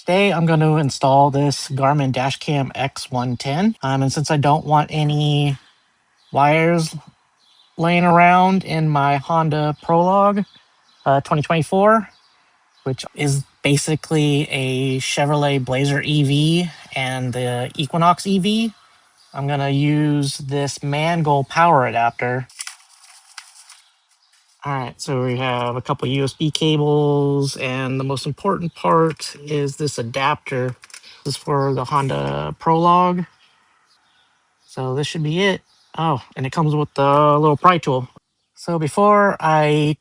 Today I'm going to install this Garmin Dash Cam X110. And since I don't want any wires laying around in my Honda Prologue 2024, which is basically a Chevrolet Blazer EV and the Equinox EV, I'm going to use this Mangoal power adapter. All right, so we have a couple USB cables, and the most important part is this adapter. This is for the Honda Prologue. So this should be it. Oh, and it comes with the little pry tool. So before I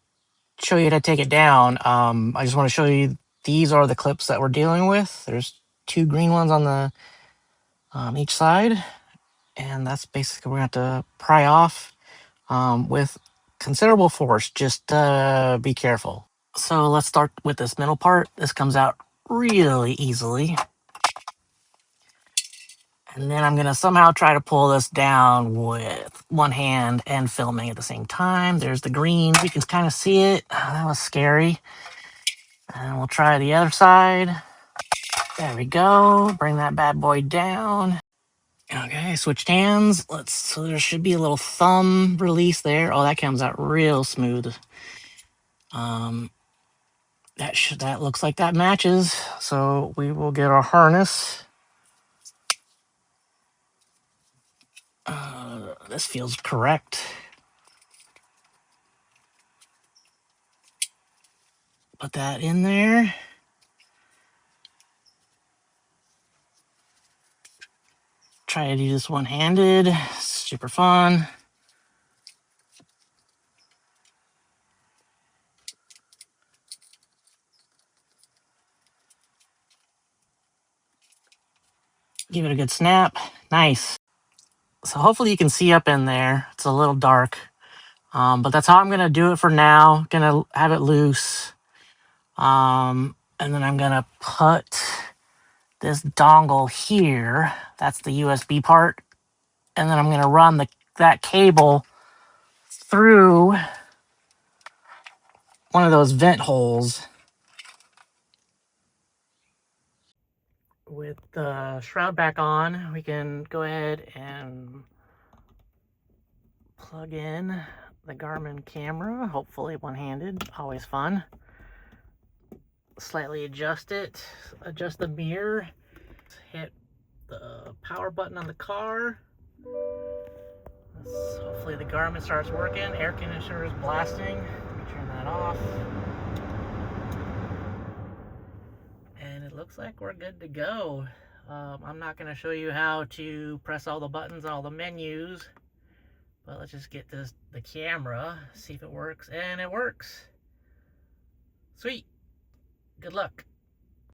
show you how to take it down, I just want to show you these are the clips that we're dealing with. There's two green ones on the each side, and that's basically we're going to have to pry off with considerable force. Just be careful. So let's start with this middle part. This comes out really easily. And then I'm going to somehow try to pull this down with one hand and filming at the same time. There's the green. You can kind of see it. Oh, that was scary. And we'll try the other side. There we go. Bring that bad boy down. Okay, switched hands. So there should be a little thumb release there. Oh, that comes out real smooth. That looks like that matches. So we will get our harness. This feels correct. Put that in there. Try to do this one-handed. Super fun. Give it a good snap. Nice. So hopefully you can see up in there. It's a little dark. But that's how I'm going to do it for now. Going to have it loose. And then I'm going to put this dongle here. That's the USB part. And then I'm going to run that cable through one of those vent holes. With the shroud back on, we can go ahead and plug in the Garmin camera, hopefully one-handed, always fun. Slightly adjust it, adjust the mirror, hit the power button on the car. Hopefully the Garmin starts working. Air conditioner is blasting. Let me turn that off. And it looks like we're good to go. I'm not going to show you how to press all the buttons and all the menus, but let's just get the camera, see if it works, and it works. Sweet. Good luck.